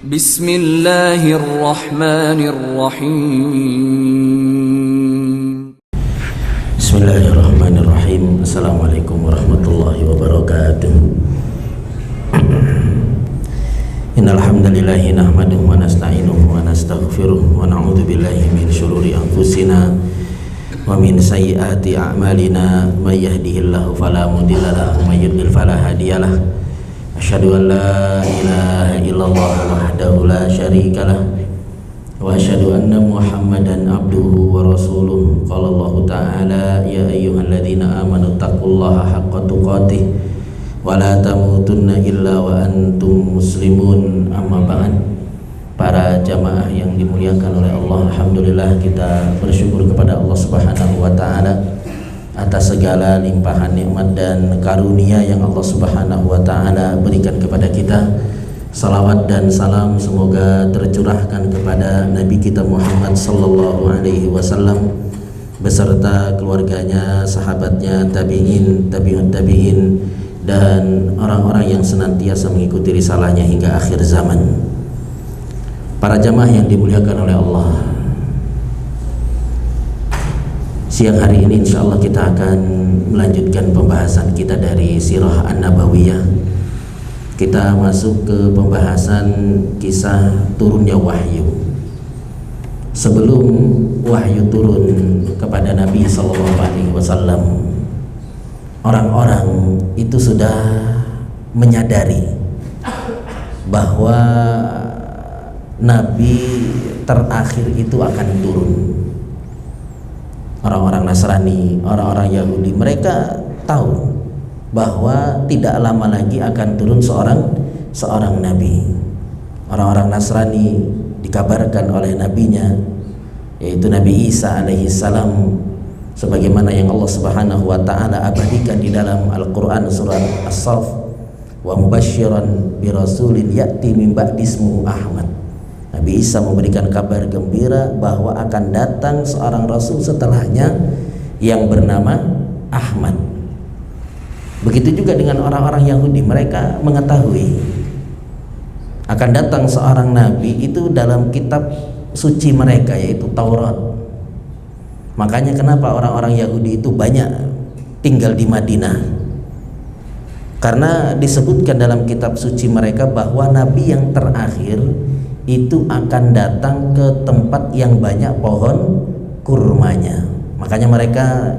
Bismillahirrahmanirrahim. Bismillahirrahmanirrahim. Assalamualaikum warahmatullahi wabarakatuh. Innal hamdalillahi nahmaduhu wa nasta'inuhu wa nastaghfiruh wa na'udzu billahi min syururi anfusina wa min sayyiati a'malina may yahdihillahu fala mudilla lahu wa may yudlil fala hadiyalah. Asyhadu an la ilaha illallah wahdahu la syarikalah wa asyhadu anna Muhammadan abduhu wa rasuluh. Qala Allah ta'ala ya ayyuhalladzina amanu taqullaha haqqa tuqatih wa la tamutunna illa wa antum muslimun. Amma ba'd. Para jamaah yang dimuliakan oleh Allah, alhamdulillah kita bersyukur kepada Allah Subhanahu wa taala atas segala limpahan nikmat dan karunia yang Allah Subhanahu wa taala berikan kepada kita. Salawat dan salam semoga tercurahkan kepada Nabi kita Muhammad sallallahu alaihi wasallam beserta keluarganya, sahabatnya, tabi'in, tabi'ut tabi'in, dan orang-orang yang senantiasa mengikuti risalahnya hingga akhir zaman. Para jamaah yang dimuliakan oleh Allah, siang hari ini insyaallah kita akan melanjutkan pembahasan kita dari Sirah An-Nabawiyah. Kita masuk ke pembahasan kisah turunnya wahyu. Sebelum wahyu turun kepada Nabi SAW, orang-orang itu sudah menyadari bahwa Nabi terakhir itu akan turun. Orang-orang Nasrani, orang-orang Yahudi, mereka tahu bahwa tidak lama lagi akan turun seorang Nabi. Orang-orang Nasrani dikabarkan oleh nabinya, yaitu Nabi Isa alaihi salam, sebagaimana yang Allah Subhanahu wa taala abadikan di dalam Al-Qur'an surat As-Saff, wa mubasysyiran bi rasulin ya'ti min ba'di ismuhu Ahmad. Nabi Isa memberikan kabar gembira bahwa akan datang seorang rasul setelahnya yang bernama Ahmad. Begitu juga dengan orang-orang Yahudi, mereka mengetahui akan datang seorang nabi itu dalam kitab suci mereka, yaitu Taurat. Makanya kenapa orang-orang Yahudi itu banyak tinggal di Madinah, karena disebutkan dalam kitab suci mereka bahwa nabi yang terakhir itu akan datang ke tempat yang banyak pohon kurmanya. Makanya mereka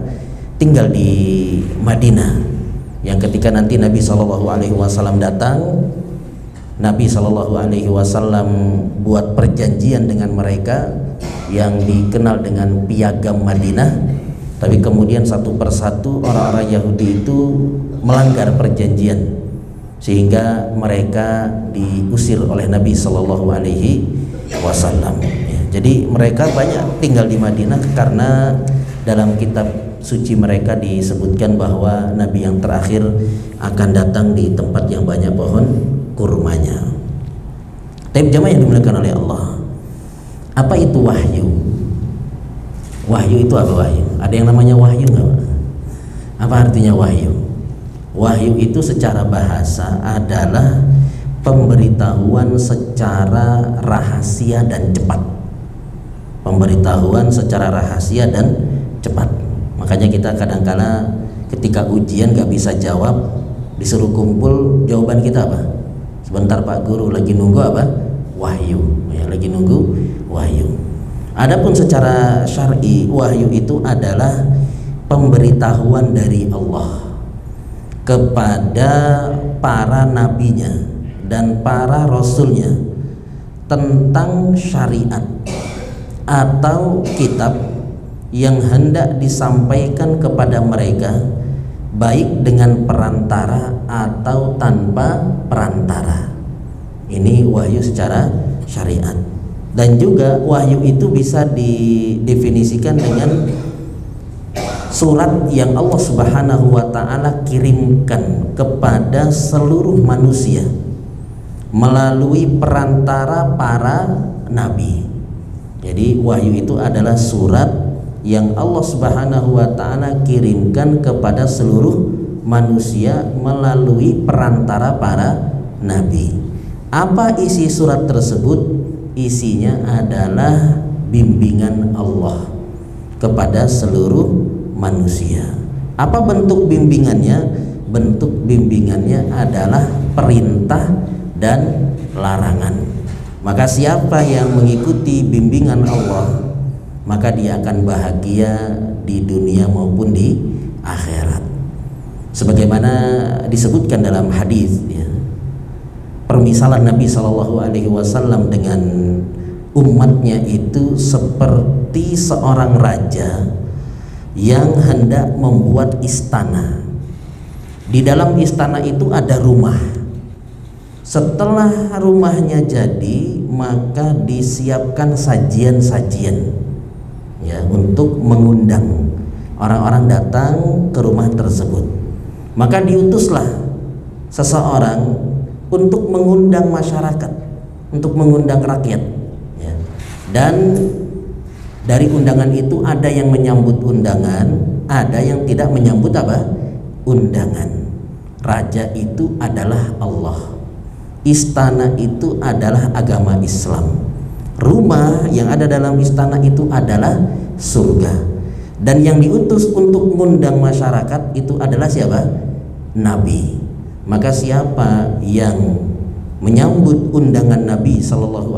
tinggal di Madinah, yang ketika nanti Nabi SAW datang, Nabi SAW buat perjanjian dengan mereka yang dikenal dengan Piagam Madinah. Tapi kemudian satu persatu orang-orang Yahudi itu melanggar perjanjian, sehingga mereka diusir oleh Nabi SAW. Jadi mereka banyak tinggal di Madinah karena dalam kitab suci mereka disebutkan bahwa Nabi yang terakhir akan datang di tempat yang banyak pohon kurmanya. Tapi jamaah yang dimuliakan oleh Allah, apa itu wahyu? Wahyu itu apa wahyu? Ada yang namanya wahyu nggak? Apa artinya wahyu? Wahyu itu secara bahasa adalah pemberitahuan secara rahasia dan cepat. Pemberitahuan secara rahasia dan cepat. Makanya kita kadang-kala ketika ujian gak bisa jawab, disuruh kumpul, jawaban kita apa? Sebentar Pak Guru, lagi nunggu apa? Wahyu. Ya, lagi nunggu wahyu. Adapun secara syar'i, wahyu itu adalah pemberitahuan dari Allah kepada para nabinya dan para rasulnya tentang syariat atau kitab yang hendak disampaikan kepada mereka, baik dengan perantara atau tanpa perantara. Ini wahyu secara syariat. Dan juga wahyu itu bisa didefinisikan dengan surat yang Allah Subhanahu wa taala kirimkan kepada seluruh manusia melalui perantara para nabi. Jadi wahyu itu adalah surat yang Allah Subhanahu wa taala kirimkan kepada seluruh manusia melalui perantara para nabi. Apa isi surat tersebut? Isinya adalah bimbingan Allah kepada seluruh manusia. Apa bentuk bimbingannya? Bentuk bimbingannya adalah perintah dan larangan. Maka siapa yang mengikuti bimbingan Allah, maka dia akan bahagia di dunia maupun di akhirat. Sebagaimana disebutkan dalam hadis, ya, permisalan Nabi SAW dengan umatnya itu seperti seorang raja yang hendak membuat istana. Di dalam istana itu ada rumah. Setelah rumahnya jadi, maka disiapkan sajian-sajian, ya, untuk mengundang orang-orang datang ke rumah tersebut. Maka diutuslah seseorang untuk mengundang masyarakat, untuk mengundang rakyat, ya. Dan dari undangan itu ada yang menyambut undangan, ada yang tidak menyambut apa? Undangan. Raja itu adalah Allah. Istana itu adalah agama Islam. Rumah yang ada dalam istana itu adalah surga. Dan yang diutus untuk mengundang masyarakat itu adalah siapa? Nabi. Maka siapa yang menyambut undangan Nabi SAW,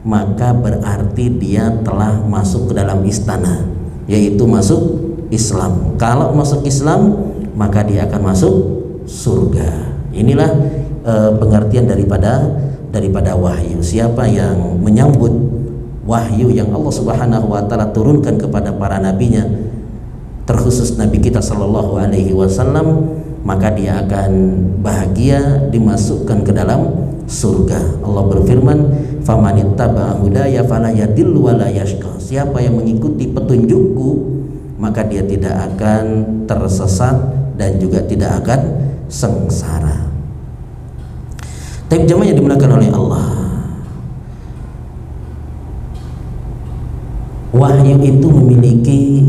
maka berarti dia telah masuk ke dalam istana, yaitu masuk Islam. Kalau masuk Islam, maka dia akan masuk surga. Inilah pengertian daripada wahyu. Siapa yang menyambut wahyu yang Allah Subhanahu wa taala turunkan kepada para nabinya, terkhusus Nabi kita sallallahu alaihi wasallam, maka dia akan bahagia dimasukkan ke dalam surga. Allah berfirman, "Famanittaba'a hudaya fala yadillu wa la yashqa." Siapa yang mengikuti petunjukku, maka dia tidak akan tersesat dan juga tidak akan sengsara. Tapi jemaah yang dimuliakan oleh Allah, wahyu itu memiliki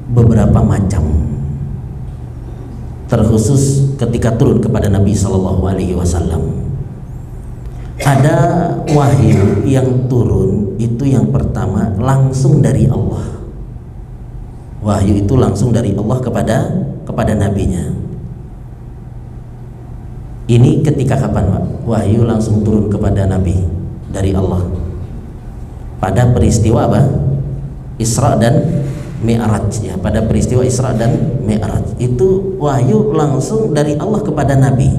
beberapa macam, terkhusus ketika turun kepada Nabi SAW. Ada wahyu yang turun itu yang pertama langsung dari Allah. Wahyu itu langsung dari Allah kepada nabinya. Ini ketika kapan, Pak? Wahyu langsung turun kepada Nabi dari Allah pada peristiwa apa? Isra dan Mi'raj, ya. Pada peristiwa Isra dan Mi'raj itu wahyu langsung dari Allah kepada Nabi,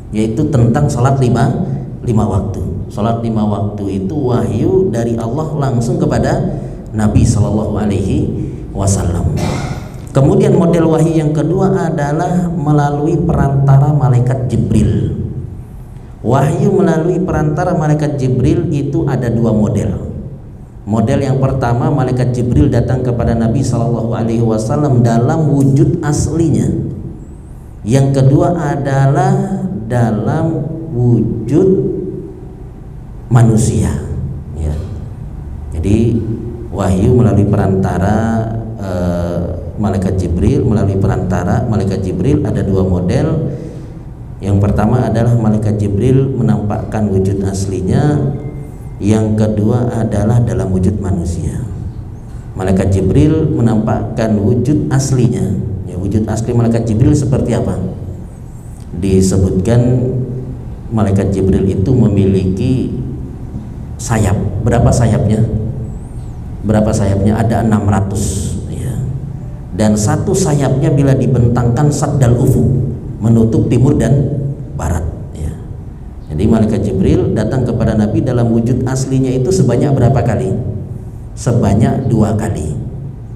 yaitu tentang salat lima waktu. Salat 5 waktu itu wahyu dari Allah langsung kepada Nabi Shallallahu Alaihi Wasallam. Kemudian model wahyu yang kedua adalah melalui perantara malaikat Jibril. Wahyu melalui perantara malaikat Jibril itu ada 2 model. Model yang pertama, malaikat Jibril datang kepada Nabi Shallallahu Alaihi Wasallam dalam wujud aslinya. Yang kedua adalah dalam wujud manusia, ya. Jadi wahyu melalui perantara malaikat Jibril, melalui perantara malaikat Jibril ada 2 model. Yang pertama adalah malaikat Jibril menampakkan wujud aslinya. Yang kedua adalah dalam wujud manusia. Malaikat Jibril menampakkan wujud aslinya, ya. Wujud asli malaikat Jibril seperti apa? Disebutkan malaikat Jibril itu memiliki sayap. Berapa sayapnya? Berapa sayapnya? Ada 600, ya. Dan satu sayapnya bila dibentangkan saddal ufuk, menutup timur dan barat, ya. Jadi malaikat Jibril datang kepada Nabi dalam wujud aslinya itu sebanyak berapa kali? Sebanyak 2 kali.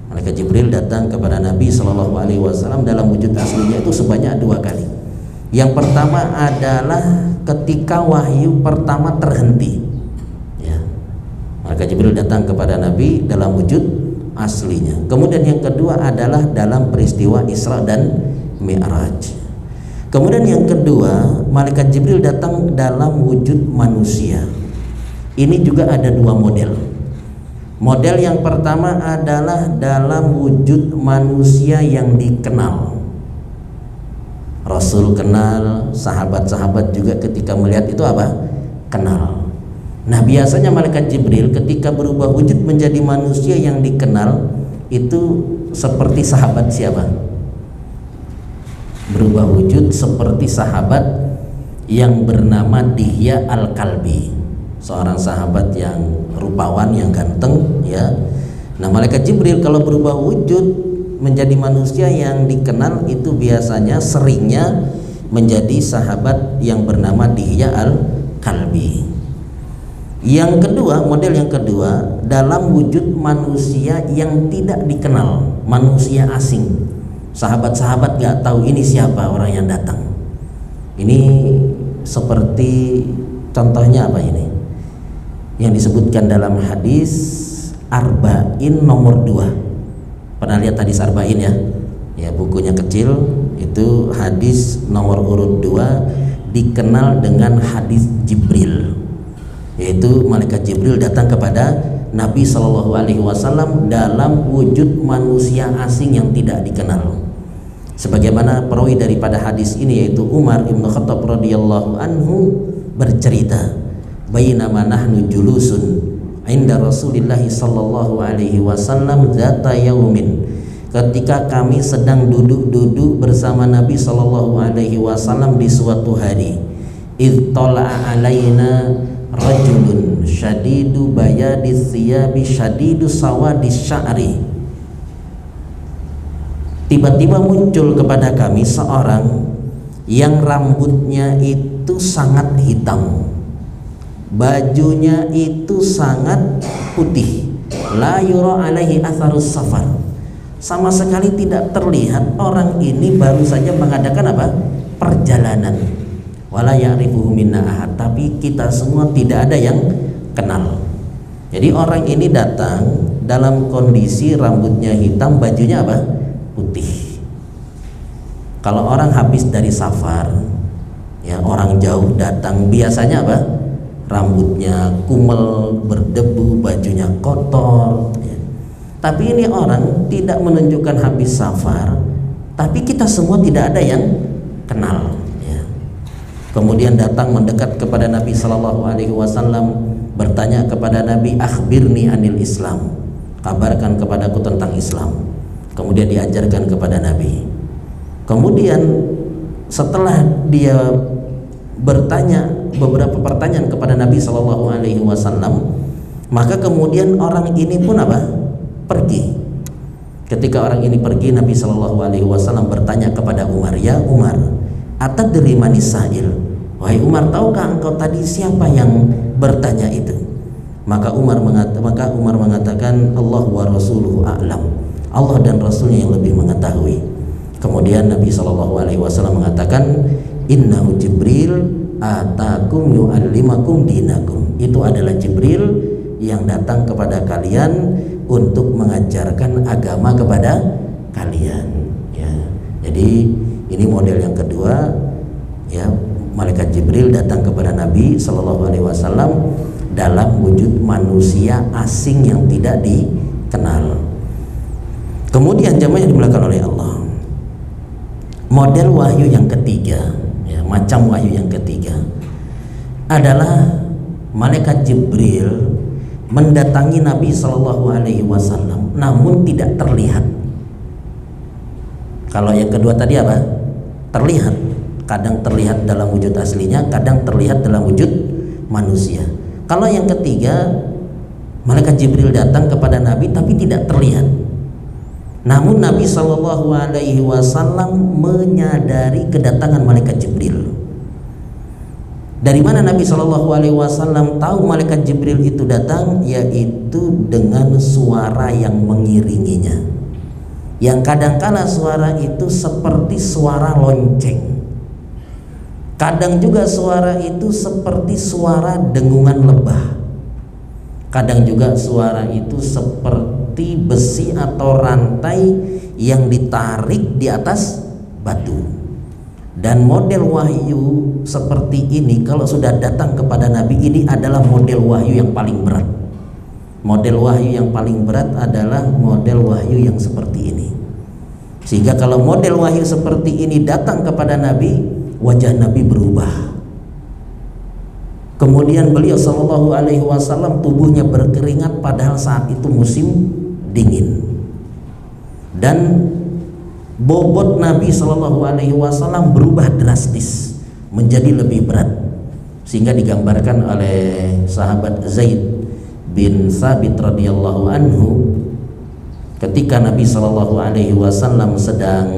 Malaikat Jibril datang kepada Nabi Shallallahu Alaihi Wasallam dalam wujud aslinya itu sebanyak 2 kali. Yang pertama adalah ketika wahyu pertama terhenti, ya. Malaikat Jibril datang kepada Nabi dalam wujud aslinya. Kemudian yang kedua adalah dalam peristiwa Isra dan Mi'raj. Kemudian yang kedua, malaikat Jibril datang dalam wujud manusia. Ini juga ada 2 model. Model yang pertama adalah dalam wujud manusia yang dikenal. Rasul kenal, sahabat-sahabat juga ketika melihat itu apa? Kenal. Nah, biasanya malaikat Jibril ketika berubah wujud menjadi manusia yang dikenal itu seperti sahabat siapa? Berubah wujud seperti sahabat yang bernama Dihya Al-Kalbi, seorang sahabat yang rupawan, yang ganteng, ya. Nah, malaikat Jibril kalau berubah wujud menjadi manusia yang dikenal itu biasanya seringnya menjadi sahabat yang bernama Dihya Al-Kalbi. Yang kedua, model yang kedua, dalam wujud manusia yang tidak dikenal, manusia asing. Sahabat-sahabat gak tahu ini siapa orang yang datang. Ini seperti contohnya apa ini? Yang disebutkan dalam hadis Arba'in nomor 2. Pernah lihat hadis Arba'in ya? Ya, bukunya kecil, itu hadis nomor urut 2 dikenal dengan hadis Jibril. Yaitu malaikat Jibril datang kepada Nabi SAW dalam wujud manusia asing yang tidak dikenal. Sebagaimana perawi daripada hadis ini yaitu Umar ibn Khattab radhiyallahu anhu bercerita, "Bainama nahnu julusun inda Rasulillah sallallahu alaihi wasallam zata yaumin." Ketika kami sedang duduk-duduk bersama Nabi sallallahu alaihi wasallam di suatu hari, id tala'a alaina rajulun syadidu bayadis thiyabi syadidu sawadis sya'ri. Tiba-tiba muncul kepada kami seorang yang rambutnya itu sangat hitam, bajunya itu sangat putih, la yura alaihi atharus safar, sama sekali tidak terlihat orang ini baru saja mengadakan apa? Perjalanan. Wala ya'rifuhu minna ahad, tapi kita semua tidak ada yang kenal. Jadi orang ini datang dalam kondisi rambutnya hitam, bajunya apa? Putih. Kalau orang habis dari safar, ya orang jauh datang, biasanya apa? Rambutnya kumel, berdebu, bajunya kotor, ya. Tapi ini orang tidak menunjukkan habis safar, tapi kita semua tidak ada yang kenal, ya. Kemudian datang mendekat kepada Nabi Sallallahu Alaihi Wasallam, bertanya kepada Nabi, akhbirni anil Islam, kabarkan kepadaku tentang Islam. Kemudian diajarkan kepada Nabi. Kemudian setelah dia bertanya beberapa pertanyaan kepada Nabi Sallallahu Alaihi Wasallam, maka kemudian orang ini pun apa? Pergi. Ketika orang ini pergi, Nabi Sallallahu Alaihi Wasallam bertanya kepada Umar, ya Umar, atadri manis sa'il? Wahai Umar, tahukah engkau tadi siapa yang bertanya itu? Maka Umar mengatakan, Allah wa rasuluhu a'lam, Allah dan Rasulnya yang lebih mengetahui. Kemudian Nabi Sallallahu Alaihi Wasallam mengatakan, innahu Jibril atakum yu'allimakum dinakum. Itu adalah Jibril yang datang kepada kalian untuk mengajarkan agama kepada kalian, ya. Jadi ini model yang kedua, ya. Malaikat Jibril datang kepada Nabi Sallallahu Alaihi Wasallam dalam wujud manusia asing yang tidak dikenal. Kemudian jamaah yang dimuliakan oleh Allah, model wahyu yang ketiga, ya, macam wahyu yang ketiga adalah malaikat Jibril mendatangi Nabi Sallallahu Alaihi Wasallam namun tidak terlihat. Kalau yang kedua tadi apa? Terlihat, kadang terlihat dalam wujud aslinya, kadang terlihat dalam wujud manusia. Kalau yang ketiga, malaikat Jibril datang kepada Nabi tapi tidak terlihat. Namun Nabi Sallallahu Alaihi Wasallam menyadari kedatangan malaikat Jibril. Dari mana Nabi Sallallahu Alaihi Wasallam tahu malaikat Jibril itu datang? Yaitu dengan suara yang mengiringinya, yang kadangkala suara itu seperti suara lonceng, kadang juga suara itu seperti suara dengungan lebah, kadang juga suara itu seperti besi atau rantai yang ditarik di atas batu. Dan model wahyu seperti ini kalau sudah datang kepada Nabi, ini adalah model wahyu yang paling berat. Model wahyu yang paling berat adalah model wahyu yang seperti ini. Sehingga kalau model wahyu seperti ini datang kepada Nabi, wajah Nabi berubah. Kemudian beliau Shallallahu Alaihi Wasallam tubuhnya berkeringat padahal saat itu musim dingin. Dan bobot Nabi Shallallahu Alaihi Wasallam berubah drastis menjadi lebih berat, sehingga digambarkan oleh sahabat Zaid bin Thabit radhiyallahu anhu ketika Nabi Shallallahu Alaihi Wasallam sedang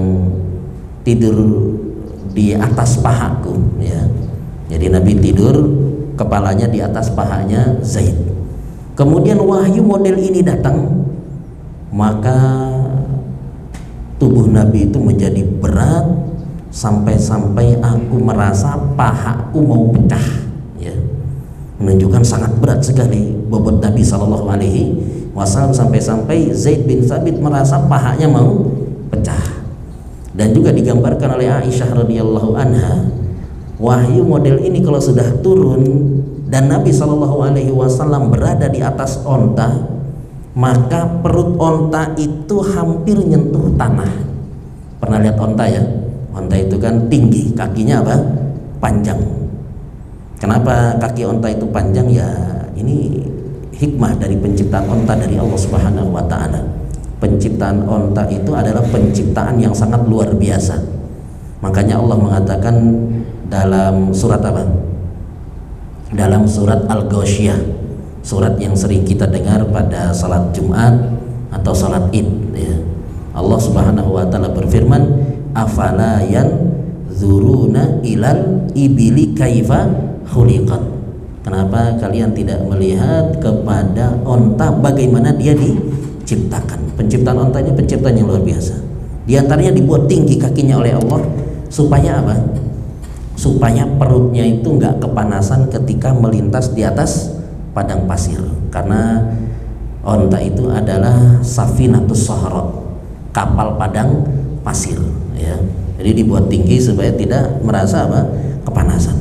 tidur di atas pahaku, ya. Jadi Nabi tidur, kepalanya di atas pahanya Zaid. Kemudian wahyu model ini datang, maka tubuh Nabi itu menjadi berat sampai-sampai aku merasa pahaku mau pecah, ya. Menunjukkan sangat berat sekali bobot Nabi Shallallahu Alaihi Wasallam, sampai-sampai Zaid bin Thabit merasa pahanya mau pecah. Dan juga digambarkan oleh Aisyah radhiyallahu anha, wahyu model ini kalau sudah turun dan Nabi Shallallahu Alaihi Wasallam berada di atas onta, maka perut onta itu hampir nyentuh tanah. Pernah lihat onta ya? Onta itu kan tinggi, kakinya apa? Panjang. Kenapa kaki onta itu panjang? Ya ini hikmah dari penciptaan onta dari Allah Subhanahu wa Ta'ala. Penciptaan onta itu adalah penciptaan yang sangat luar biasa. Makanya Allah mengatakan dalam surat apa? Dalam surat Al-Ghasyiyah, surat yang sering kita dengar pada salat Jumat atau salat Id, ya. Allah Subhanahu wa Ta'ala berfirman, afala yanzuruna ilal ibili kaifa khuliqat. Kenapa kalian tidak melihat kepada onta bagaimana dia diciptakan? Penciptaan onta ini penciptaan yang luar biasa. Di antaranya dibuat tinggi kakinya oleh Allah supaya apa? Supaya perutnya itu nggak kepanasan ketika melintas di atas padang pasir. Karena onta itu adalah safinatus sahara, kapal padang pasir, ya. Jadi dibuat tinggi supaya tidak merasa apa? Kepanasan.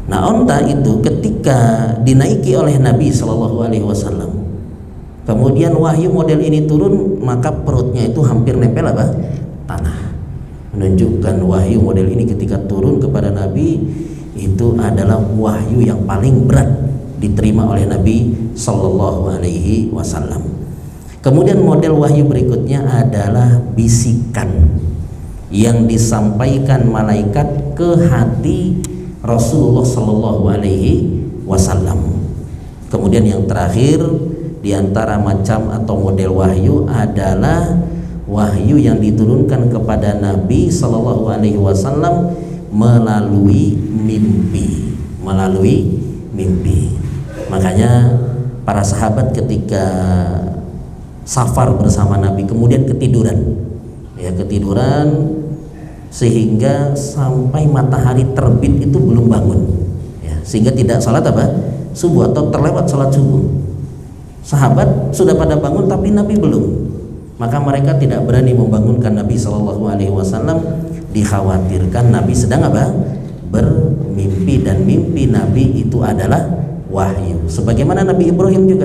Nah, onta itu ketika dinaiki oleh Nabi Shallallahu Alaihi Wasallam, kemudian wahyu model ini turun, maka perutnya itu hampir nempel apa? Tanah. Menunjukkan wahyu model ini ketika turun kepada Nabi itu adalah wahyu yang paling berat diterima oleh Nabi Shallallahu Alaihi Wasallam. Kemudian model wahyu berikutnya adalah bisikan yang disampaikan malaikat ke hati Rasulullah Shallallahu Alaihi Wasallam. Kemudian yang terakhir di antara macam atau model wahyu adalah wahyu yang diturunkan kepada Nabi Shallallahu Alaihi Wasallam melalui mimpi, Makanya para sahabat ketika safar bersama Nabi kemudian ketiduran sehingga sampai matahari terbit itu belum bangun, ya, sehingga tidak salat apa? Subuh atau terlewat salat subuh. Sahabat sudah pada bangun tapi Nabi belum. Maka mereka tidak berani membangunkan Nabi Shallallahu Alaihi Wasallam. Dikhawatirkan Nabi sedang apa? Bermimpi, dan mimpi Nabi itu adalah wahyu. Sebagaimana Nabi Ibrahim juga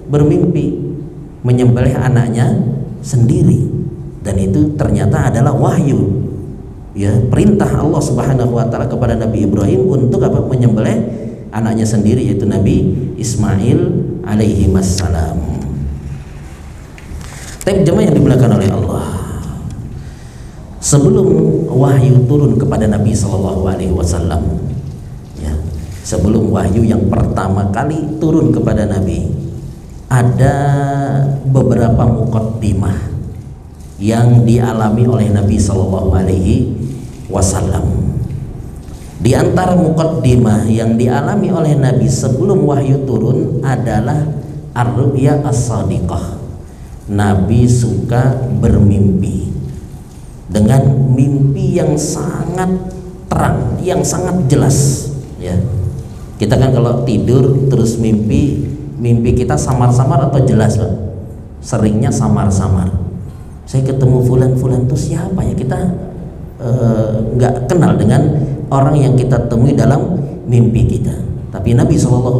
bermimpi menyembelih anaknya sendiri, dan itu ternyata adalah wahyu, ya, perintah Allah Subhanahu wa Ta'ala kepada Nabi Ibrahim untuk apa? Menyembelih anaknya sendiri, yaitu Nabi Ismail alaihi wassalam. Tapi jemaah yang dimuliakan oleh Allah, sebelum wahyu turun kepada Nabi Sallallahu Alaihi Wasallam, ya, sebelum wahyu yang pertama kali turun kepada Nabi, ada beberapa muqaddimah yang dialami oleh Nabi Sallallahu Alaihi Wasallam. Di antara muqaddimah yang dialami oleh Nabi sebelum wahyu turun adalah ar-ru'ya as-sadiqah. Nabi suka bermimpi dengan mimpi yang sangat terang, yang sangat jelas, ya. Kita kan kalau tidur terus mimpi kita samar-samar atau jelas, Pak? Seringnya samar-samar. Saya ketemu fulan itu siapa ya? Kita nggak kenal dengan orang yang kita temui dalam mimpi kita. Tapi Nabi SAW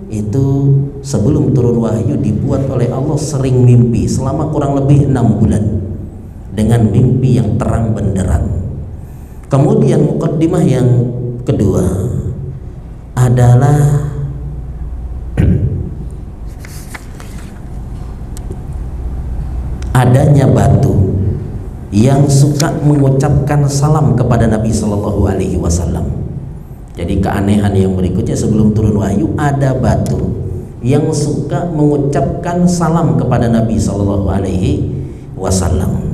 itu sebelum turun wahyu dibuat oleh Allah sering mimpi selama kurang lebih 6 bulan. dengan mimpi yang terang benderang. Kemudian mukaddimah yang kedua adalah adanya batu yang suka mengucapkan salam kepada Nabi Shallallahu Alaihi Wasallam. Jadi keanehan yang berikutnya, sebelum turun wahyu ada batu yang suka mengucapkan salam kepada Nabi Shallallahu Alaihi Wasallam.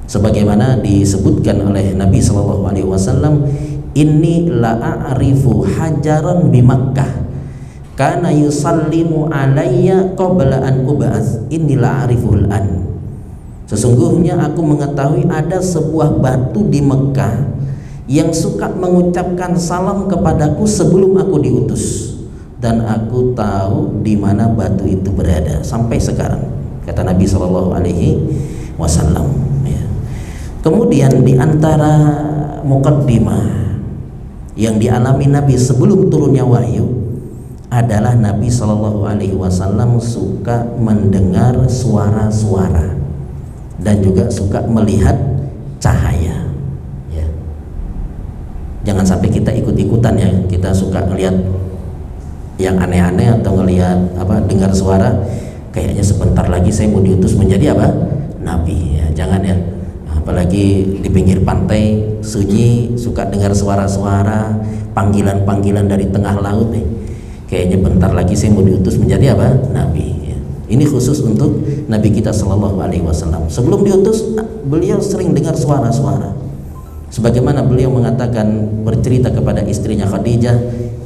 Sebagaimana disebutkan oleh Nabi Shallallahu Alaihi Wasallam, inni la'arifu hajaran bi Makkah kana yusallimu alayya qabla an ub'ats inni la'ariful an. Sesungguhnya aku mengetahui ada sebuah batu di Mekah yang suka mengucapkan salam kepadaku sebelum aku diutus, dan aku tahu di mana batu itu berada sampai sekarang, kata Nabi Shallallahu Alaihi Wasallam. Kemudian di antara mukaddimah yang dialami Nabi sebelum turunnya wahyu adalah Nabi Shallallahu Alaihi Wasallam suka mendengar suara-suara dan juga suka melihat cahaya. Ya. Jangan sampai kita ikut-ikutan ya, kita suka melihat yang aneh-aneh atau ngelihat dengar suara kayaknya sebentar lagi saya mau diutus menjadi nabi. Ya, jangan ya. Apalagi di pinggir pantai sunyi, suka dengar suara-suara, panggilan-panggilan dari tengah laut nih. Kayaknya bentar lagi saya mau diutus menjadi nabi. Ya. Ini khusus untuk Nabi kita Shallallahu Alaihi Wasallam. Sebelum diutus, beliau sering dengar suara-suara. Sebagaimana beliau mengatakan, bercerita kepada istrinya Khadijah,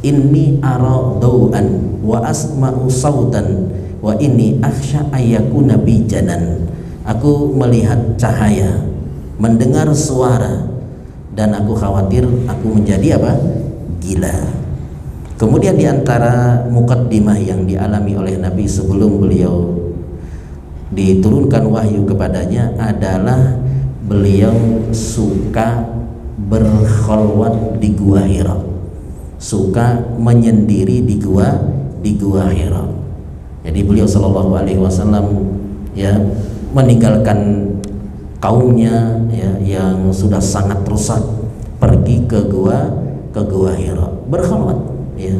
inni ara dau'an wa asma'u sautan wa inni akhsha ayyakuna bijanan. Aku melihat cahaya, mendengar suara, dan aku khawatir aku menjadi gila. Kemudian di antara mukaddimah yang dialami oleh Nabi sebelum beliau diturunkan wahyu kepadanya adalah beliau suka berkhalwat di Gua Hira, suka menyendiri di gua Hira. Jadi beliau Shallallahu Alaihi Wasallam ya meninggalkan kaumnya ya, yang sudah sangat rusak, pergi ke gua Hira, berkhalwat ya,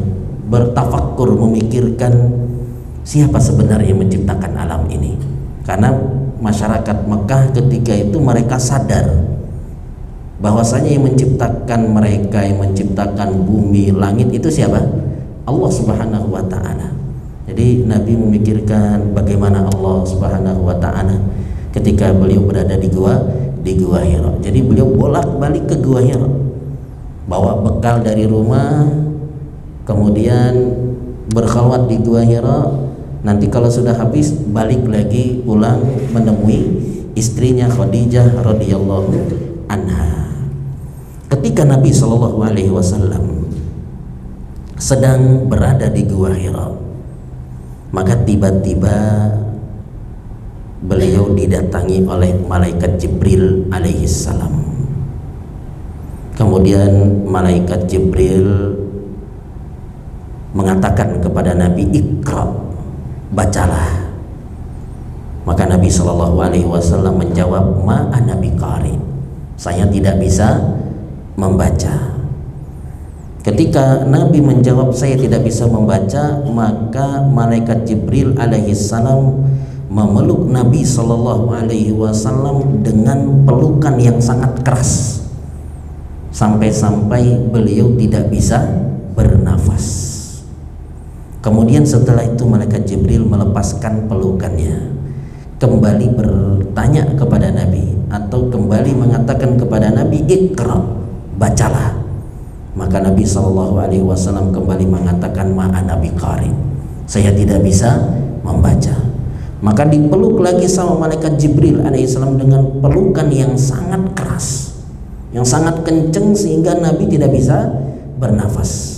bertafakkur, memikirkan siapa sebenarnya yang menciptakan alam ini. Karena masyarakat Mekah ketika itu mereka sadar bahwasanya yang menciptakan mereka, yang menciptakan bumi, langit itu siapa? Allah Subhanahu wa Ta'ala. Jadi Nabi memikirkan bagaimana Allah Subhanahu wa Ta'ala ketika beliau berada di gua Hira. Jadi beliau bolak-balik ke gua Hira, bawa bekal dari rumah, kemudian berkhalwat di gua Hira. Nanti kalau sudah habis, balik lagi pulang menemui istrinya Khadijah radhiyallahu anha. Ketika Nabi Shallallahu Alaihi Wasallam sedang berada di gua Hira, maka tiba-tiba beliau didatangi oleh malaikat Jibril alaihissalam. Kemudian malaikat Jibril mengatakan kepada Nabi, Iqra, bacalah. Maka Nabi Shallallahu Alaihi Wasallam menjawab, ma ana biqari, saya tidak bisa membaca. Ketika Nabi menjawab saya tidak bisa membaca, maka malaikat Jibril alaihissalam memeluk Nabi Shallallahu Alaihi Wasallam dengan pelukan yang sangat keras, sampai-sampai beliau tidak bisa bernafas. Kemudian setelah itu malaikat Jibril melepaskan pelukannya, kembali bertanya kepada Nabi, atau kembali mengatakan kepada Nabi, Iqra, bacalah. Maka Nabi Shallallahu Alaihi Wasallam kembali mengatakan, ma ana biqari, saya tidak bisa membaca. Maka dipeluk lagi sama malaikat Jibril alaihissalam dengan pelukan yang sangat keras, yang sangat kenceng, sehingga Nabi tidak bisa bernafas.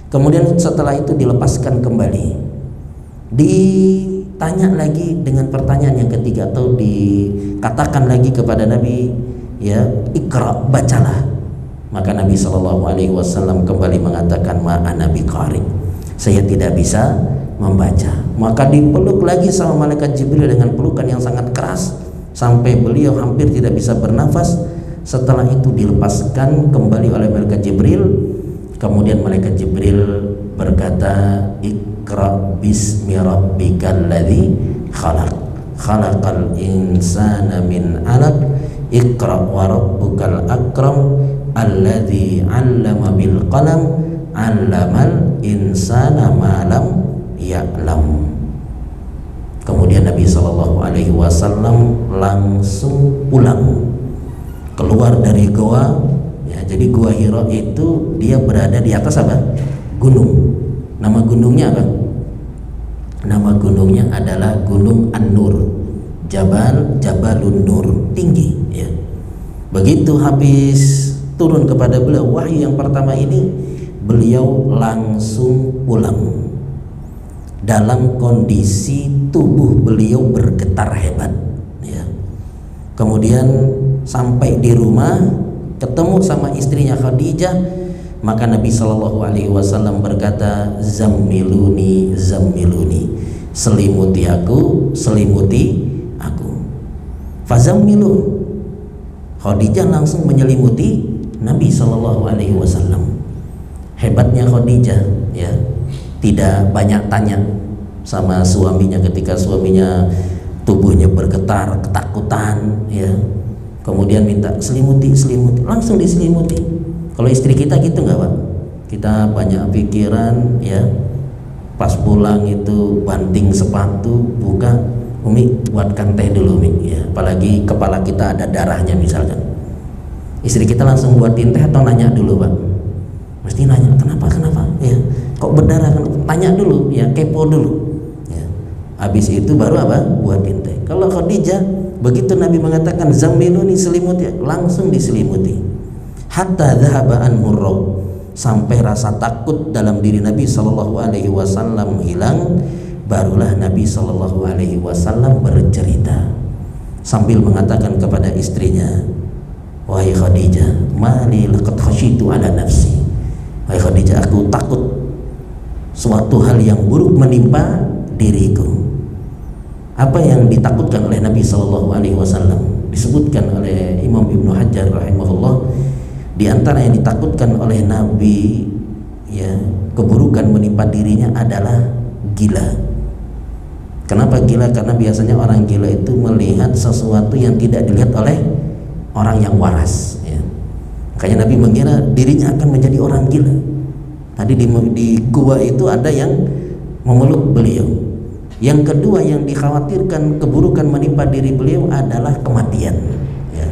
Kemudian setelah itu dilepaskan kembali, ditanya lagi dengan pertanyaan yang ketiga, atau dikatakan lagi kepada Nabi, ya, Iqra, bacalah. Maka Nabi Shallallahu Alaihi Wasallam kembali mengatakan, ma ana biqari, saya tidak bisa membaca. Maka dipeluk lagi sama malaikat Jibril dengan pelukan yang sangat keras, sampai beliau hampir tidak bisa bernafas. Setelah itu dilepaskan kembali oleh malaikat Jibril. Kemudian malaikat Jibril berkata, Iqra bismi rabbikal ladzi khalaq, khalaqal insana min 'alaq, Iqra wa rabbukal akram, alladzi 'allama bil qalam, 'allamal insana ma lam ya'lam. Kemudian Nabi SAW langsung pulang keluar dari goa. Ya, jadi gua Hira itu dia berada di atas apa? Gunung. Nama gunungnya apa? Nama gunungnya adalah Gunung An-Nur, Jabalun Nur, tinggi. Ya. Begitu habis turun kepada beliau wahyu yang pertama ini, beliau langsung pulang dalam kondisi tubuh beliau bergetar hebat. Ya. Kemudian sampai di rumah ketemu sama istrinya Khadijah, maka Nabi SAW berkata, Zammiluni, zammiluni, selimuti aku, selimuti aku. Fazammilu, Khadijah langsung menyelimuti Nabi SAW. Hebatnya Khadijah, ya, tidak banyak tanya sama suaminya ketika suaminya tubuhnya bergetar, ketakutan, ya. Kemudian minta selimuti, langsung diselimuti. Kalau istri kita gitu nggak, Pak? Kita banyak pikiran, ya. Pas pulang itu banting sepatu, buka, Umi buatkan teh dulu, Umi, ya. Apalagi kepala kita ada darahnya misalkan. Istri kita langsung buatin teh atau nanya dulu, Pak? Mesti nanya, kenapa, ya. Kok berdarah? Tanya dulu, ya, kepo dulu. Ya. Habis itu baru apa? Buatin teh. Kalau Khadijah, begitu Nabi mengatakan zammiluni, selimuti, langsung diselimuti. Hatta dhahaba anhu ar-raub, sampai rasa takut dalam diri Nabi SAW hilang. Barulah Nabi SAW bercerita sambil mengatakan kepada istrinya, wahai Khadijah, mali laqad khasyitu ala nafsi. Wahai Khadijah, aku takut suatu hal yang buruk menimpa diriku. Apa yang ditakutkan oleh Nabi SAW disebutkan oleh Imam Ibnu Hajar rahimahullah. Di antara yang ditakutkan oleh Nabi, ya, keburukan menimpa dirinya adalah gila. Kenapa gila? Karena biasanya orang gila itu melihat sesuatu yang tidak dilihat oleh orang yang waras, ya. Makanya Nabi mengira dirinya akan menjadi orang gila. Tadi di gua itu ada yang memeluk beliau. Yang kedua yang dikhawatirkan keburukan menimpa diri beliau adalah kematian, ya.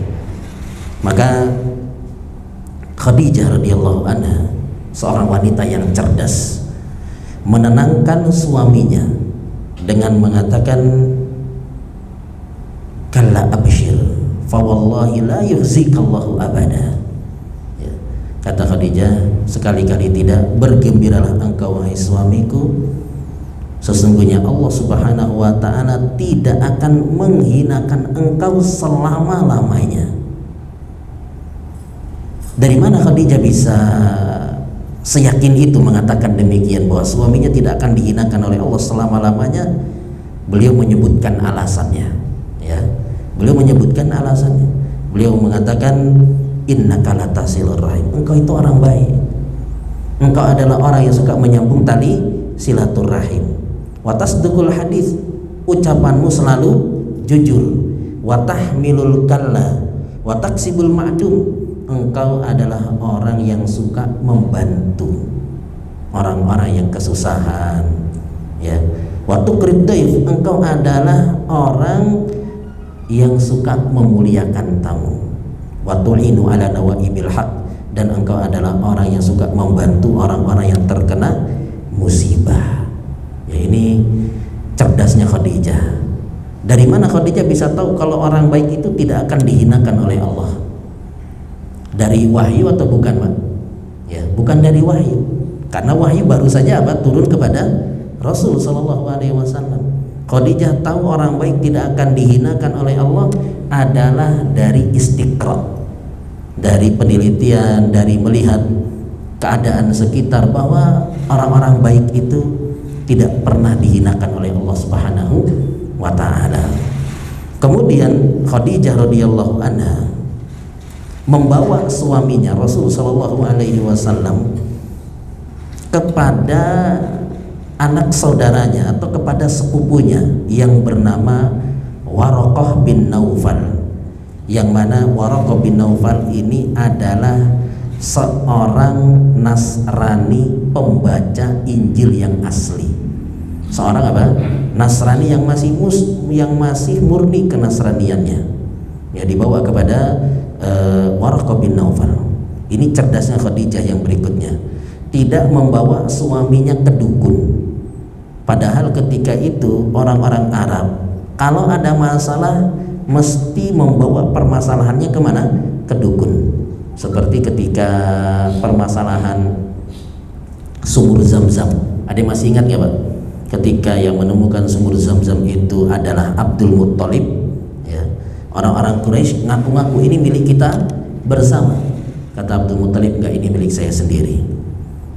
Maka Khadijah radhiyallahu anha, seorang wanita yang cerdas, menenangkan suaminya dengan mengatakan, kalla abshir fa wallahi la yuhzikallahu abada. Ya. Kata Khadijah, sekali-kali tidak, bergembiralah engkau wahai suamiku, sesungguhnya Allah Subhanahu wa ta'ala tidak akan menghinakan engkau selama-lamanya. Dari mana Khadijah bisa seyakin itu mengatakan demikian, bahwa suaminya tidak akan dihinakan oleh Allah selama-lamanya? Beliau menyebutkan alasannya, ya. Beliau menyebutkan alasannya. Beliau mengatakan, innaka latasilur rahim, engkau itu orang baik, engkau adalah orang yang suka menyambung tali silaturahim. Watasdukul hadis, ucapanmu selalu jujur. Watahmilul kalla, wataksibul ma'dum, engkau adalah orang yang suka membantu orang-orang yang kesusahan, ya. Watuqrid daif, engkau adalah orang yang suka memuliakan tamu. Watu'inu ala nawaibil haq, dan engkau adalah orang yang suka membantu orang-orang yang terkena musibah. Ya, ini cerdasnya Khadijah. Dari mana Khadijah bisa tahu kalau orang baik itu tidak akan dihinakan oleh Allah? Dari wahyu atau bukan, Pak? Ya, bukan dari wahyu. Karena wahyu baru saja apa? Turun kepada Rasul sallallahu alaihi wasallam. Khadijah tahu orang baik tidak akan dihinakan oleh Allah adalah dari istiqra, dari penelitian, dari melihat keadaan sekitar, bahwa orang-orang baik itu tidak pernah dihinakan oleh Allah Subhanahu wa ta'ala. Kemudian Khadijah radhiyallahu anha membawa suaminya Rasul sallallahu alaihi wasallam kepada anak saudaranya atau kepada sepupunya yang bernama Waraqah bin Naufal, yang mana Waraqah bin Naufal ini adalah seorang Nasrani pembaca Injil yang asli, seorang apa? Nasrani yang masih murni kenasraniannya, ya, dibawa kepada Waraqah bin Naufal. Ini cerdasnya Khadijah yang berikutnya, tidak membawa suaminya ke dukun. Padahal ketika itu orang-orang Arab kalau ada masalah mesti membawa permasalahannya kemana? Ke dukun. Seperti ketika permasalahan sumur Zam-Zam, ada yang masih ingat ya Pak? Ketika yang menemukan sumur Zam-Zam itu adalah Abdul Muttalib, ya. Orang-orang Quraisy ngaku-ngaku ini milik kita bersama. Kata Abdul Muttalib, enggak, ini milik saya sendiri.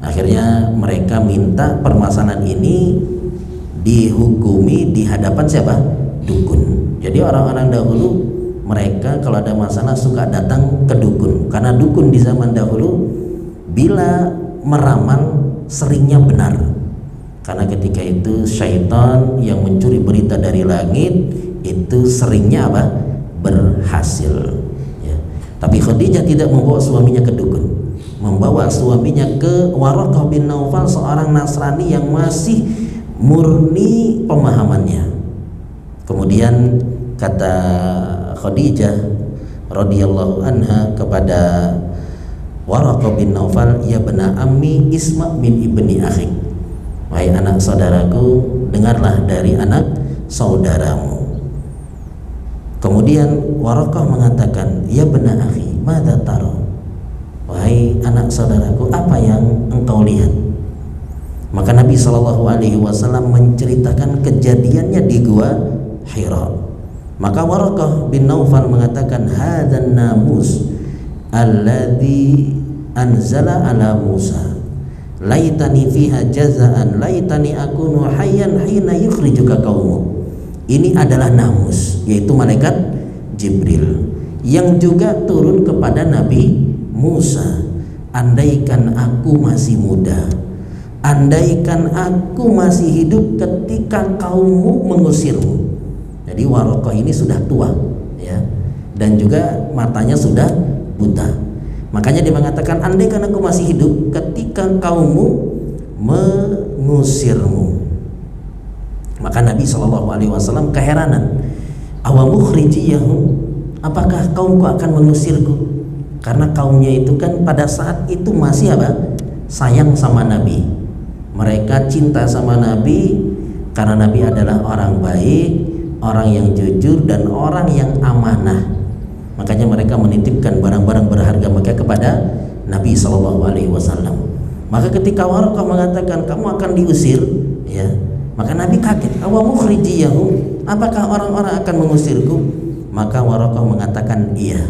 Akhirnya mereka minta permasalahan ini dihukumi di hadapan siapa? Dukun. Jadi orang-orang dahulu mereka kalau ada masalah suka datang ke dukun, karena dukun di zaman dahulu bila meramal seringnya benar, karena ketika itu syaitan yang mencuri berita dari langit itu seringnya apa? Berhasil, ya. Tapi Khadijah tidak membawa suaminya ke dukun, membawa suaminya ke Waraqah bin Naufal, seorang Nasrani yang masih murni pemahamannya. Kemudian kata Khadijah radhiyallahu anha kepada Waraqah bin Naufal, ya bena ammi isma min ibni akhik, wahai anak saudaraku, dengarlah dari anak saudaramu. Kemudian Waraqah mengatakan, ya bena akhi madza tara, wahai anak saudaraku, apa yang engkau lihat? Maka Nabi SAW menceritakan kejadiannya di gua Hira. Maka Waraqah bin Naufal mengatakan, hadzan namus alladzi anzala ala Musa, laitani fiha jazaan, laitani akunu hayyan hina yukhrijuka qaumuk. Ini adalah namus, yaitu malaikat Jibril yang juga turun kepada Nabi Musa. Andaikan aku masih muda, andaikan aku masih hidup ketika kaummu mengusirmu. Jadi Waraqah ini sudah tua, ya, dan juga matanya sudah buta. Makanya dia mengatakan, andaikan aku masih hidup ketika kaummu mengusirmu. Maka Nabi SAW keheranan, awamukhrijiyahum, apakah kaumku akan mengusirku? Karena kaumnya itu kan pada saat itu masih apa? Sayang sama Nabi. Mereka cinta sama Nabi karena Nabi adalah orang baik, orang yang jujur, dan orang yang amanah. Makanya mereka menitipkan barang-barang berharga mereka kepada Nabi SAW. Maka ketika Waraqah mengatakan kamu akan diusir, ya, maka Nabi kaget, awamukhrijiyahum, apakah orang-orang akan mengusirku? Maka Waraqah mengatakan, iya,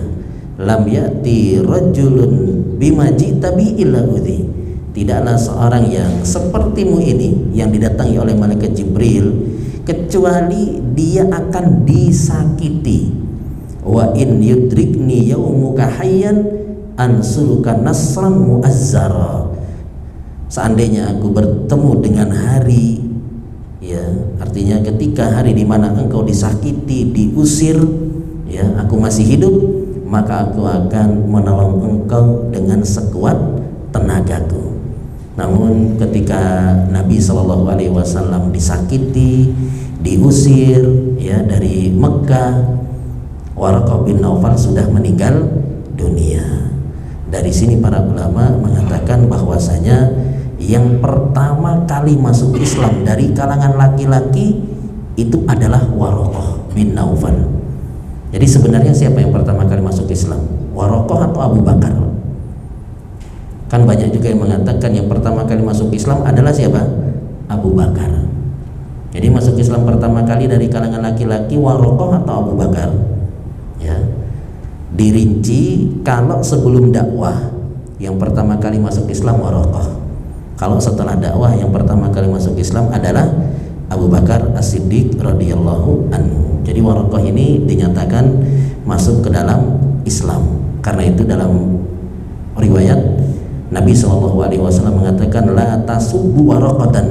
lam ya'ti rajulun bima ji'ta bi illa udhi, tidaklah seorang yang sepertimu ini yang didatangi oleh malaikat Jibril kecuali dia akan disakiti. Wa in yudrikni yaumuka hayyan ansuruka nasran muazzara, seandainya aku bertemu dengan hari, ya, artinya ketika hari di mana engkau disakiti, diusir, ya, aku masih hidup, maka aku akan menolong engkau dengan sekuat tenagaku. Namun ketika Nabi SAW disakiti, diusir, ya, dari Mekah, Waraqah bin Naufal sudah meninggal dunia. Dari sini para ulama mengatakan bahwasanya yang pertama kali masuk Islam dari kalangan laki-laki itu adalah Waraqah bin Naufal. Jadi sebenarnya siapa yang pertama kali masuk Islam? Waraqah atau Abu Bakar? Kan banyak juga yang mengatakan yang pertama kali masuk Islam adalah siapa? Abu Bakar. Jadi masuk Islam pertama kali dari kalangan laki-laki Waraqah atau Abu Bakar? Ya. Dirinci, kalau sebelum dakwah yang pertama kali masuk Islam Waraqah. Kalau setelah dakwah yang pertama kali masuk Islam adalah Abu Bakar As-Siddiq radhiyallahu anhu. Jadi Waraqah ini dinyatakan masuk ke dalam Islam. Karena itu dalam riwayat Nabi SAW mengatakan la tasubbu Waraqatan,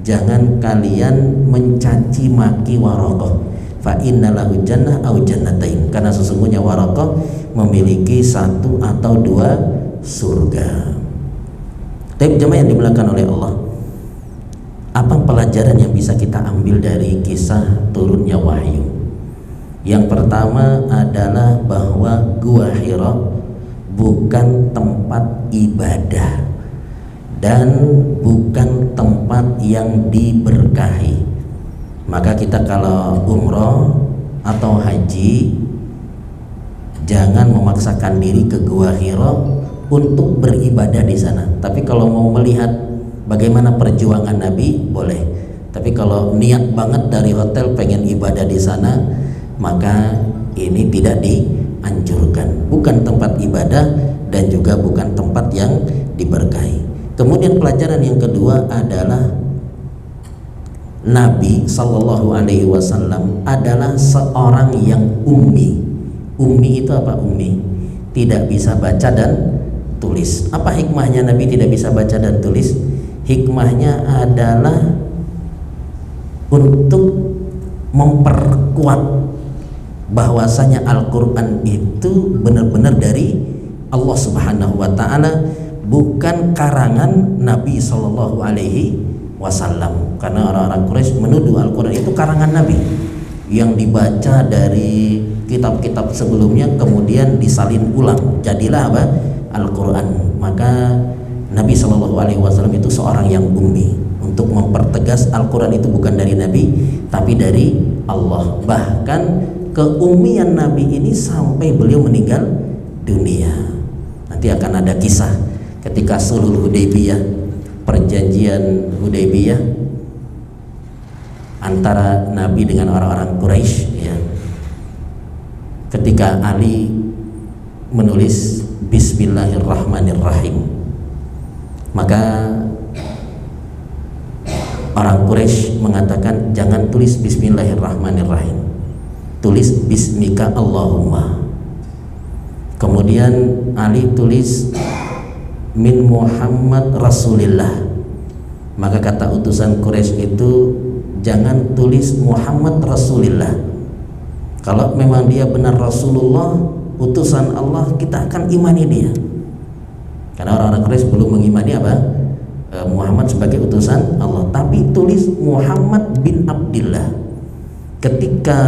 jangan kalian mencaci maki Waraqah, fa innalahu jannah au jannatain, karena sesungguhnya Waraqah memiliki satu atau dua surga. Tapi jemaah yang dimuliakan oleh Allah, apa pelajaran yang bisa kita ambil dari kisah turunnya wahyu? Yang pertama adalah bahwa Gua Hira bukan tempat ibadah dan bukan tempat yang diberkahi. Maka kita kalau umroh atau haji, jangan memaksakan diri ke Gua Hira untuk beribadah di sana. Tapi kalau mau melihat bagaimana perjuangan Nabi, boleh. Tapi kalau niat banget dari hotel pengen ibadah di sana, maka ini tidak dianjurkan. Bukan tempat ibadah dan juga bukan tempat yang diberkahi. Kemudian pelajaran yang kedua adalah Nabi Sallallahu Alaihi Wasallam adalah seorang yang ummi. Ummi itu apa? Ummi tidak bisa baca dan tulis. Apa hikmahnya Nabi tidak bisa baca dan tulis? Hikmahnya adalah untuk memperkuat bahwasanya Al-Quran itu benar-benar dari Allah Subhanahu wa Ta'ala, bukan karangan Nabi Sallallahu Alaihi Wasallam. Karena orang-orang Quraisy menuduh Al-Quran itu karangan Nabi yang dibaca dari kitab-kitab sebelumnya kemudian disalin ulang, jadilah apa? Al-Quran. Maka Nabi Shallallahu Alaihi Wasallam itu seorang yang ummi, untuk mempertegas Al-Quran itu bukan dari Nabi tapi dari Allah. Bahkan keummian Nabi ini sampai beliau meninggal dunia. Nanti akan ada kisah ketika Sulhul Hudaybiyah, perjanjian Hudaybiyah antara Nabi dengan orang-orang Quraisy, ya. Ketika Ali menulis Bismillahirrahmanirrahim, maka orang Quraisy mengatakan jangan tulis Bismillahirrahmanirrahim, tulis Bismika Allahumma. Kemudian Ali tulis Min Muhammad Rasulillah. Maka kata utusan Quraisy itu jangan tulis Muhammad Rasulillah. Kalau memang dia benar Rasulullah, utusan Allah, kita akan imani dia. Karena orang-orang Quraisy belum mengimani apa? Muhammad sebagai utusan Allah. Tapi tulis Muhammad bin Abdillah. Ketika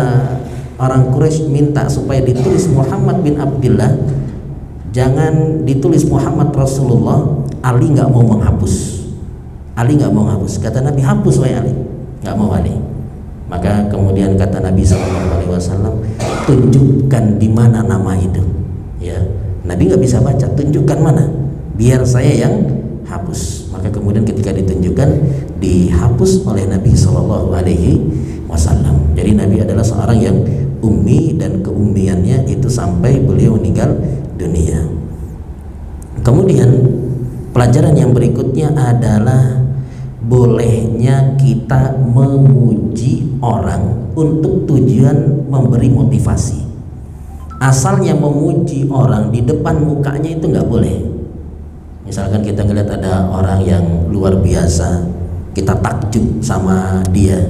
orang Quraisy minta supaya ditulis Muhammad bin Abdillah, jangan ditulis Muhammad Rasulullah, Ali nggak mau menghapus. Ali nggak mau menghapus. Kata Nabi, hapus wahai Ali. Nggak mau Ali. Maka kemudian kata Nabi SAW, tunjukkan di mana nama itu. Ya, Nabi nggak bisa baca, tunjukkan mana, biar saya yang hapus. Maka kemudian ketika ditunjukkan, dihapus oleh Nabi SAW. Jadi Nabi adalah seorang yang ummi, dan keummiannya itu sampai beliau meninggal dunia. Kemudian pelajaran yang berikutnya adalah bolehnya kita memuji orang untuk tujuan memberi motivasi. Asalnya memuji orang di depan mukanya itu nggak boleh. Misalkan kita ngeliat ada orang yang luar biasa, kita takjub sama dia.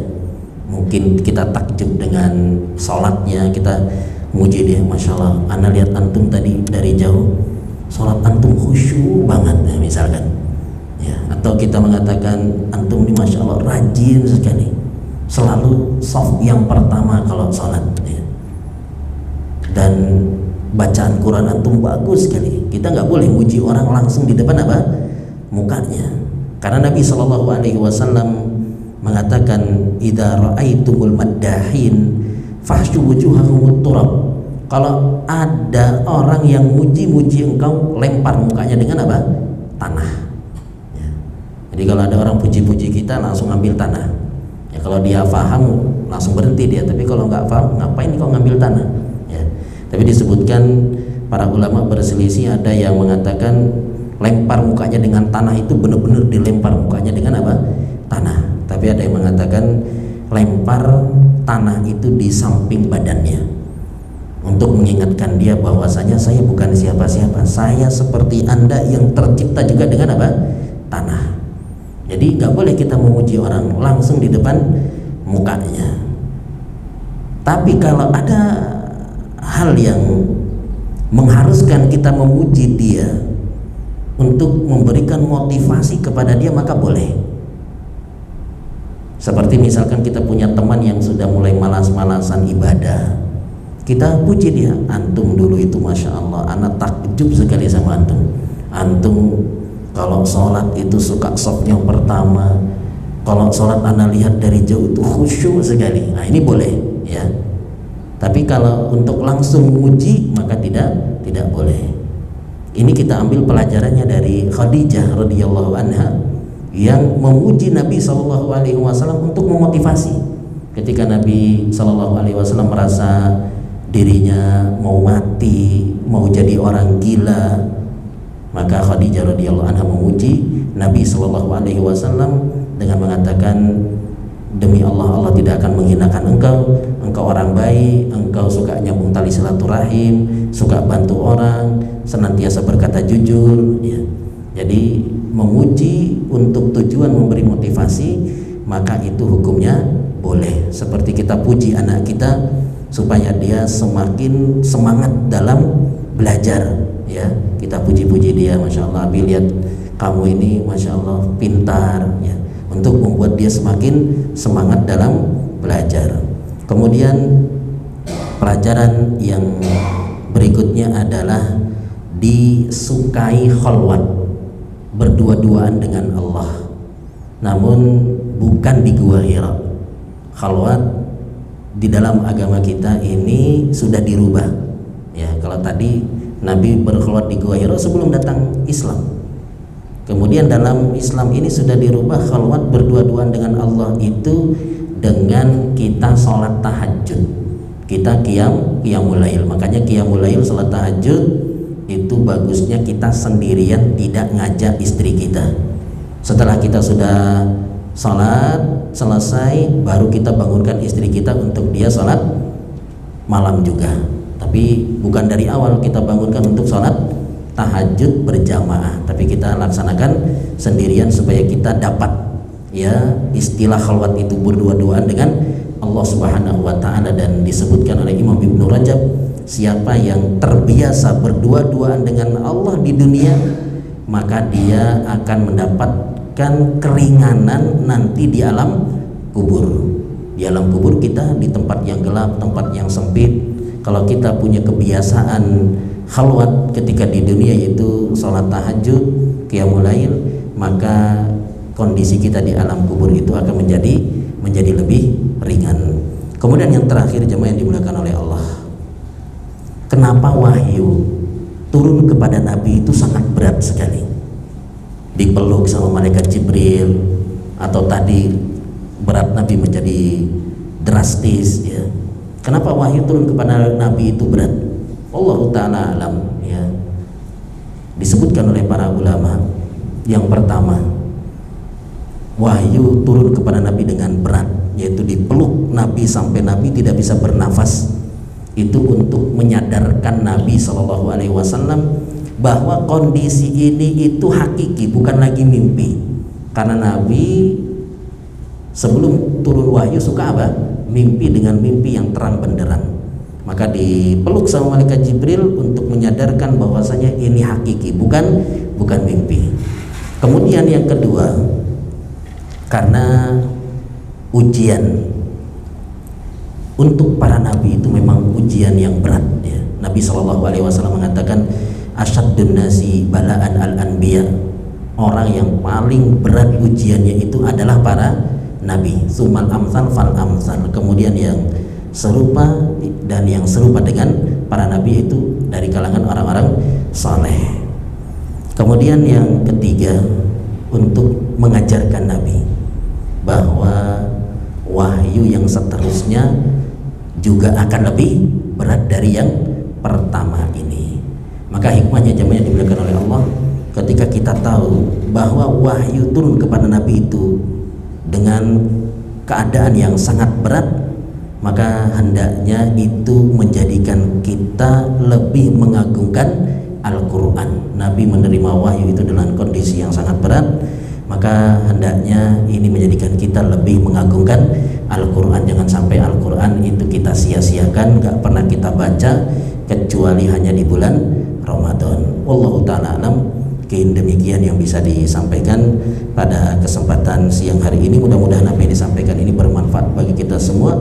Mungkin kita takjub dengan sholatnya, kita muji dia, Masya Allah, ana lihat antum tadi dari jauh, sholat antum khusyuk banget, ya, misalkan. Ya, atau kita mengatakan antum ini Masya Allah rajin sekali, selalu shaf yang pertama kalau sholat, ya. Dan bacaan Quran antum bagus sekali. Kita nggak boleh muji orang langsung di depan apa? Mukanya. Karena Nabi SAW mengatakan, idza ra'aitumul maddahin fahsyu wujuhahumut turab. Kalau ada orang yang muji-muji engkau, lempar mukanya dengan apa? Tanah. Jadi kalau ada orang puji-puji kita, langsung ambil tanah. Ya, kalau dia paham langsung berhenti dia. Tapi kalau nggak paham, ngapain kau ngambil tanah? Ya. Tapi disebutkan para ulama berselisih, ada yang mengatakan lempar mukanya dengan tanah itu benar-benar dilempar mukanya dengan apa? Tanah. Tapi tapi ada yang mengatakan lempar tanah itu di samping badannya untuk mengingatkan dia bahwasanya saya bukan siapa-siapa, saya seperti Anda yang tercipta juga dengan apa? Tanah. Jadi nggak boleh kita memuji orang langsung di depan mukanya. Tapi kalau ada hal yang mengharuskan kita memuji dia untuk memberikan motivasi kepada dia, maka boleh. Seperti misalkan kita punya teman yang sudah mulai malas-malasan ibadah, kita puji dia. Antum dulu itu Masya Allah, anak takjub sekali sama antum. Antum kalau sholat itu suka saf yang pertama, kalau sholat anak lihat dari jauh itu khusyuk sekali. Nah ini boleh ya. Tapi kalau untuk langsung muji maka tidak boleh. Ini kita ambil pelajarannya dari Khadijah radhiyallahu anha yang memuji Nabi SAW untuk memotivasi. Ketika Nabi SAW merasa dirinya mau mati, mau jadi orang gila, maka Khadijah radhiyallahu anha memuji Nabi SAW dengan mengatakan, demi Allah, Allah tidak akan menghinakan engkau orang baik, engkau suka nyambung tali silaturahim, suka bantu orang, senantiasa berkata jujur ya. Jadi memuji untuk tujuan memberi motivasi, maka itu hukumnya boleh. Seperti kita puji anak kita supaya dia semakin semangat dalam belajar ya, kita puji-puji dia, Masya Allah, Abi lihat kamu ini Masya Allah pintar ya, untuk membuat dia semakin semangat dalam belajar. Kemudian pelajaran yang berikutnya adalah disukai khalwat, berdua-duaan dengan Allah, namun bukan di Gua Hira. Khalwat di dalam agama kita ini sudah dirubah ya. Kalau tadi Nabi berkhalwat di Gua Hira sebelum datang Islam, kemudian dalam Islam ini sudah dirubah khalwat berdua-duaan dengan Allah itu dengan kita sholat tahajud, kita qiyamul lail. Makanya qiyamul lail, sholat tahajud itu bagusnya kita sendirian, tidak ngajak istri kita. Setelah kita sudah sholat selesai, baru kita bangunkan istri kita untuk dia sholat malam juga. Tapi bukan dari awal kita bangunkan untuk sholat tahajud berjamaah, tapi kita laksanakan sendirian supaya kita dapat ya istilah khalwat itu berdua-duaan dengan Allah Subhanahu wa taala. Dan disebutkan oleh Imam Ibnu Rajab, siapa yang terbiasa berdua-duaan dengan Allah di dunia, maka dia akan mendapatkan keringanan nanti di alam kubur. Di alam kubur kita di tempat yang gelap, tempat yang sempit. Kalau kita punya kebiasaan khalwat ketika di dunia yaitu sholat tahajud, qiyamul lail, maka kondisi kita di alam kubur itu akan menjadi lebih ringan. Kemudian yang terakhir, jemaah yang dimuliakan oleh Allah, kenapa wahyu turun kepada Nabi itu sangat berat sekali, dipeluk sama malaikat Jibril, atau tadi berat Nabi menjadi drastis ya. Kenapa wahyu turun kepada Nabi itu berat? Allah Ta'ala alam ya. Disebutkan oleh para ulama, yang pertama, wahyu turun kepada Nabi dengan berat, yaitu dipeluk Nabi sampai Nabi tidak bisa bernafas. Itu untuk menyadarkan Nabi SAW bahwa kondisi ini itu hakiki, bukan lagi mimpi. Karena Nabi sebelum turun wahyu suka apa? Mimpi dengan mimpi yang terang benderang. Maka dipeluk sama malaikat Jibril untuk menyadarkan bahwasanya ini hakiki, bukan mimpi. Kemudian yang kedua, karena ujian untuk para nabi itu memang ujian yang berat ya. Nabi SAW mengatakan, asyaddun nasi balaan al-anbiya, orang yang paling berat ujiannya itu adalah para nabi, sumal amsal fal amsal, kemudian yang serupa dan yang serupa dengan para nabi itu dari kalangan orang-orang saleh. Kemudian yang ketiga, untuk mengajarkan Nabi bahwa wahyu yang seterusnya juga akan lebih berat dari yang pertama ini. Maka hikmahnya jemaah yang dimuliakan oleh Allah, ketika kita tahu bahwa wahyu turun kepada Nabi itu dengan keadaan yang sangat berat, maka hendaknya itu menjadikan kita lebih mengagungkan Al-Quran. Nabi menerima wahyu itu dengan kondisi yang sangat berat, maka hendaknya ini menjadikan kita lebih mengagungkan Al-Quran. Jangan sampai Al-Quran itu kita sia-siakan, gak pernah kita baca kecuali hanya di bulan Ramadan. Wallahu ta'ala alam. Demikian yang bisa disampaikan pada kesempatan siang hari ini. Mudah-mudahan apa yang disampaikan ini bermanfaat bagi kita semua.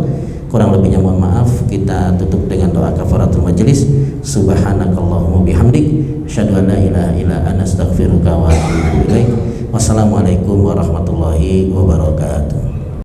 Kurang lebihnya mohon maaf. Kita tutup dengan doa kafaratul majelis. Subhanakallahumma bihamdik, asyhadu an la ilaha illa anta astaghfiruka wa atubu ilaik. Wassalamualaikum warahmatullahi wabarakatuh.